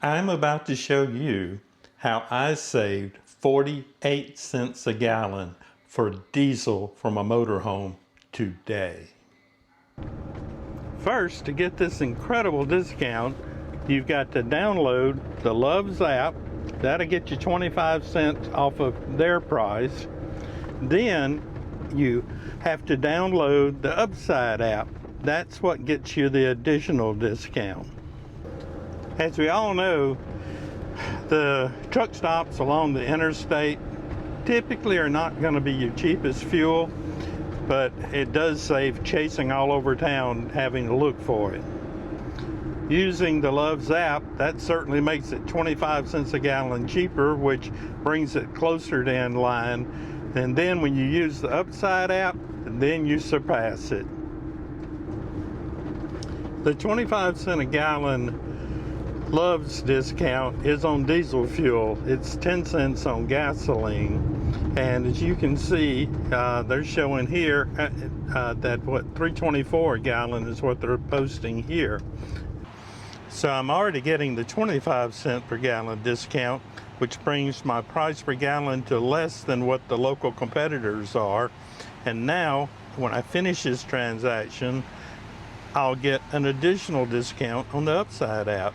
I'm about to show you how I saved 48 cents a gallon for diesel from a motorhome today. First, to get this incredible discount, you've got to download the Love's app. That'll get you 25 cents off of their price. Then you have to download the Upside app. That's what gets you the additional discount. As we all know, the truck stops along the interstate typically are not going to be your cheapest fuel, but it does save chasing all over town having to look for it. Using the Love's app, that certainly makes it 25 cents a gallon cheaper, which brings it closer to in line. And then when you use the Upside app, then you surpass it. The 25 cent a gallon Love's discount is on diesel fuel. It's 10 cents on gasoline. And as you can see, they're showing here that what $3.24 a gallon is what they're posting here. So I'm already getting the 25 cent per gallon discount, which brings my price per gallon to less than what the local competitors are. And now, when I finish this transaction, I'll get an additional discount on the Upside app.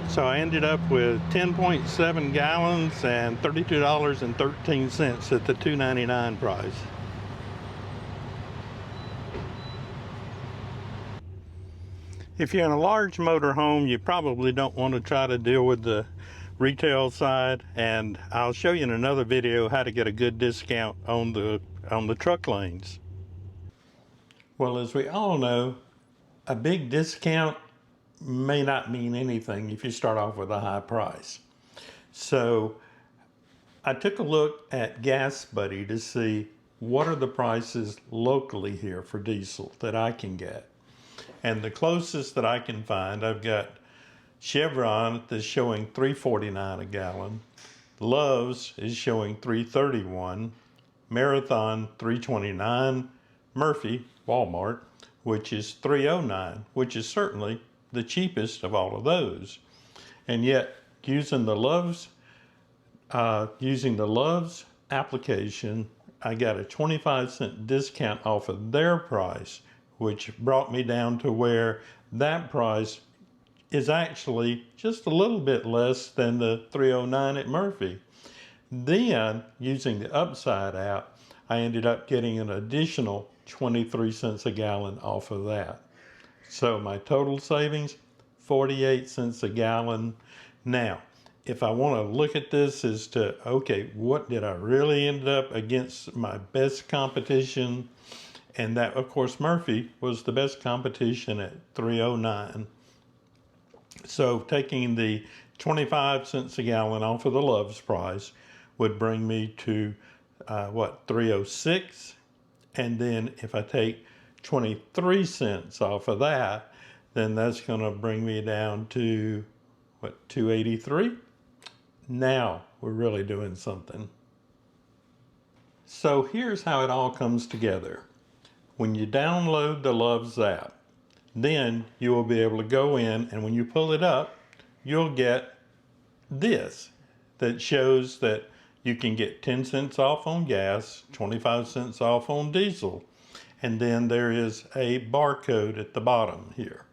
So I ended up with 10.7 gallons and $32.13 at the $2.99 price. If you're in a large motor home, you probably don't want to try to deal with the retail side, and I'll show you in another video how to get a good discount on the truck lanes. Well, as we all know, a big discount may not mean anything if you start off with a high price. So I took a look at Gas Buddy to see what are the prices locally here for diesel that I can get. And the closest that I can find, I've got Chevron that's showing $3.49 a gallon. Love's is showing $3.31. Marathon $3.29. Murphy, Walmart, which is $3.09, which is certainly the cheapest of all of those. And yet, using the Love's application, I got a 25 cent discount off of their price, which brought me down to where that price is actually just a little bit less than the $3.09 at Murphy. Then, using the Upside app, I ended up getting an additional 23 cents a gallon off of that. So my total savings, 48 cents a gallon. Now, if I want to look at this as to, okay, what did I really end up against my best competition? And that, of course, Murphy was the best competition at $3.09. So taking the 25 cents a gallon off of the Love's price would bring me to, $3.06. And then if I take 23 cents off of that, then that's going to bring me down to, $2.83? Now we're really doing something. So here's how it all comes together. When you download the Love's app, then you will be able to go in, and when you pull it up, you'll get this that shows that you can get 10 cents off on gas, 25 cents off on diesel, and then there is a barcode at the bottom here.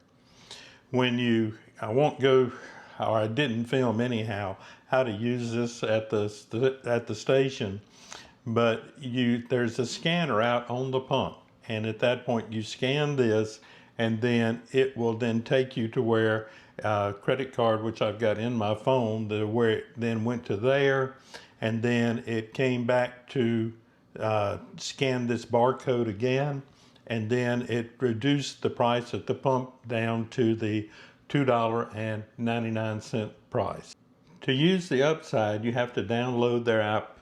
I won't go, or I didn't film anyhow, how to use this at the station, but there's a scanner out on the pump, and at that point you scan this, and then it will then take you to where credit card, which I've got in my phone, where it then went to there, and then it came back to scan this barcode again, and then it reduced the price at the pump down to the $2.99 price. To use the Upside, you have to download their app,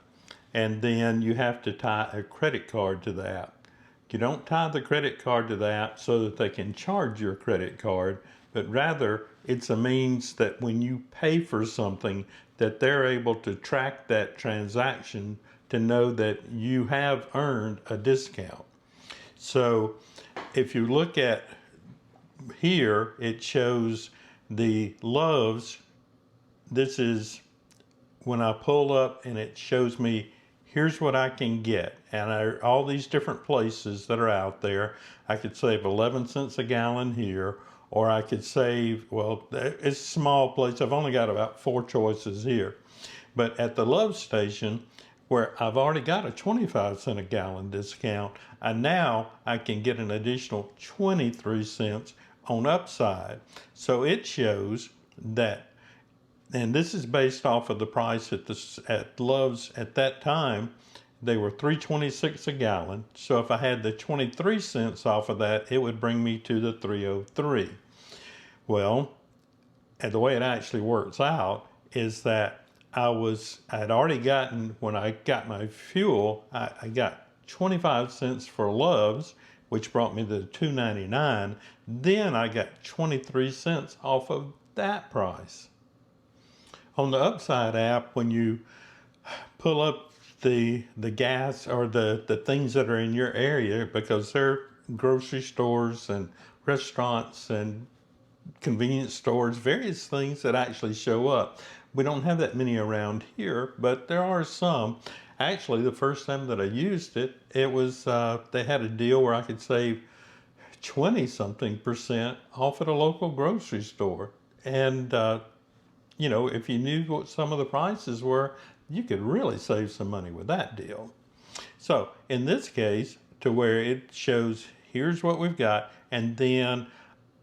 and then you have to tie a credit card to the app. You don't tie the credit card to the app so that they can charge your credit card, but rather it's a means that when you pay for something, that they're able to track that transaction to know that you have earned a discount. So if you look at here, it shows The Loves, this is when I pull up and it shows me here's what I can get. And all these different places that are out there, I could save 11 cents a gallon here, or I could save, well, it's a small place. I've only got about 4 choices here. But at the Love Station, where I've already got a 25 cent a gallon discount, and now I can get an additional 23 cents on upside. So it shows that, and this is based off of the price at Love's at that time. They were $3.26 a gallon. So if I had the 23 cents off of that, it would bring me to the 303. Well, and the way it actually works out is that I'd already gotten, when I got my fuel, I got 25 cents for Love's, which brought me to $2.99. Then I got 23 cents off of that price. On the Upside app, when you pull up the gas or the things that are in your area, because they're grocery stores and restaurants and convenience stores, various things that actually show up. We don't have that many around here, but there are some. Actually, the first time that I used it, it was they had a deal where I could save 20-something% off at a local grocery store. And you know, if you knew what some of the prices were, you could really save some money with that deal. So in this case, to where it shows here's what we've got, and then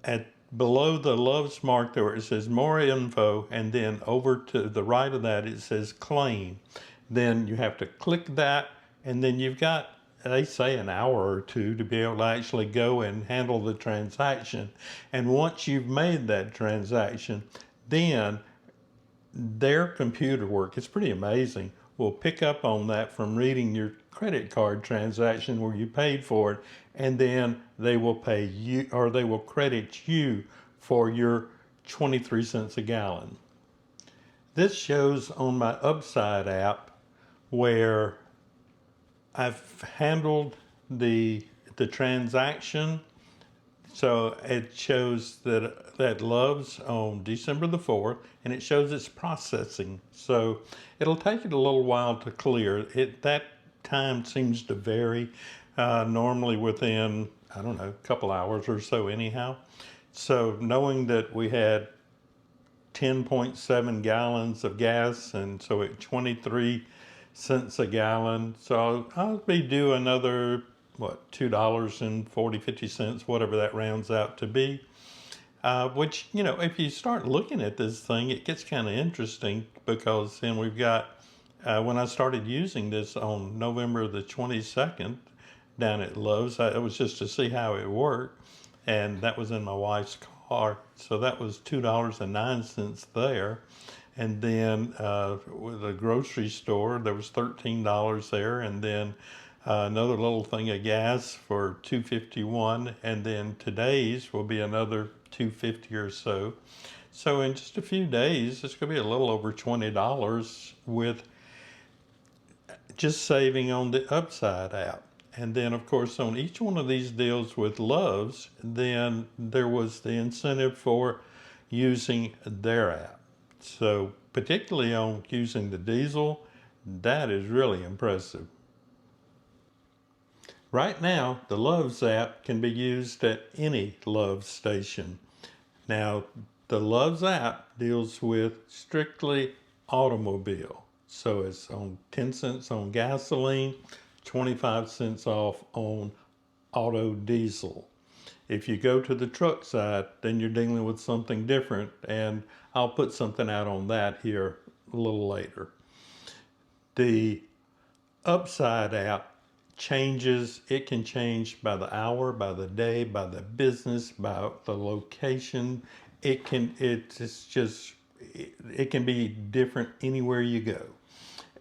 at below the Love's mark there, it says more info, and then over to the right of that it says claim. Then you have to click that, and then you've got, they say, an hour or two to be able to actually go and handle the transaction. And once you've made that transaction, then their computer work, it's pretty amazing, will pick up on that from reading your credit card transaction where you paid for it, and then they will pay you, or they will credit you for your 23 cents a gallon. This shows on my Upside app where I've handled the transaction. So it shows that Love's on December the 4th, and it shows it's processing. So it'll take it a little while to clear. That time seems to vary, normally within, I don't know, a couple hours or so anyhow. So knowing that we had 10.7 gallons of gas, and so at 23 cents a gallon, so I'll be due another $2.40-50, whatever that rounds out to be. Which, you know, if you start looking at this thing, it gets kind of interesting, because then we've got, when I started using this on November the 22nd down at Love's, it was just to see how it worked, and that was in my wife's car. So that was $2.09 there. And then with a grocery store, there was $13 there, and then another little thing of gas for $2.51, and then today's will be another $2.50 or so. So in just a few days, it's going to be a little over $20 with just saving on the Upside app. And then, of course, on each one of these deals with Love's, then there was the incentive for using their app. So particularly on using the diesel, that is really impressive. Right now, the Love's app can be used at any Love's station. Now, the Love's app deals with strictly automobile. So it's on 10 cents on gasoline, 25 cents off on auto diesel. If you go to the truck side, then you're dealing with something different, and I'll put something out on that here a little later. The Upside app changes. It can change by the hour, by the day, by the business, by the location. It can be different anywhere you go.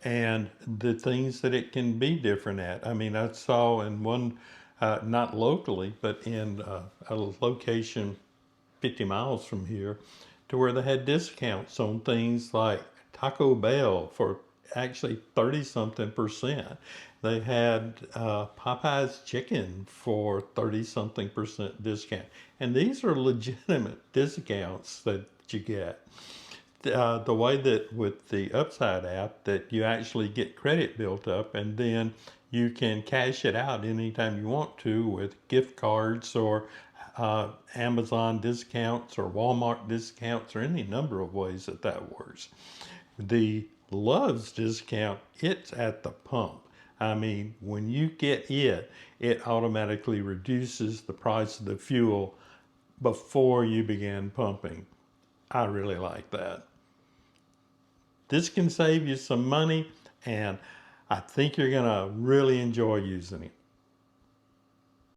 And the things that it can be different at. I mean, I saw in one, not locally, but in a location 50 miles from here, to where they had discounts on things like Taco Bell for actually 30-something%. They had Popeye's chicken for 30-something% discount. And these are legitimate discounts that that you get. The way that with the Upside app that you actually get credit built up and then you can cash it out anytime you want to with gift cards or Amazon discounts or Walmart discounts or any number of ways that that works. The Love's discount, it's at the pump. I mean, when you get it, it automatically reduces the price of the fuel before you begin pumping. I really like that. This can save you some money, and I think you're going to really enjoy using it.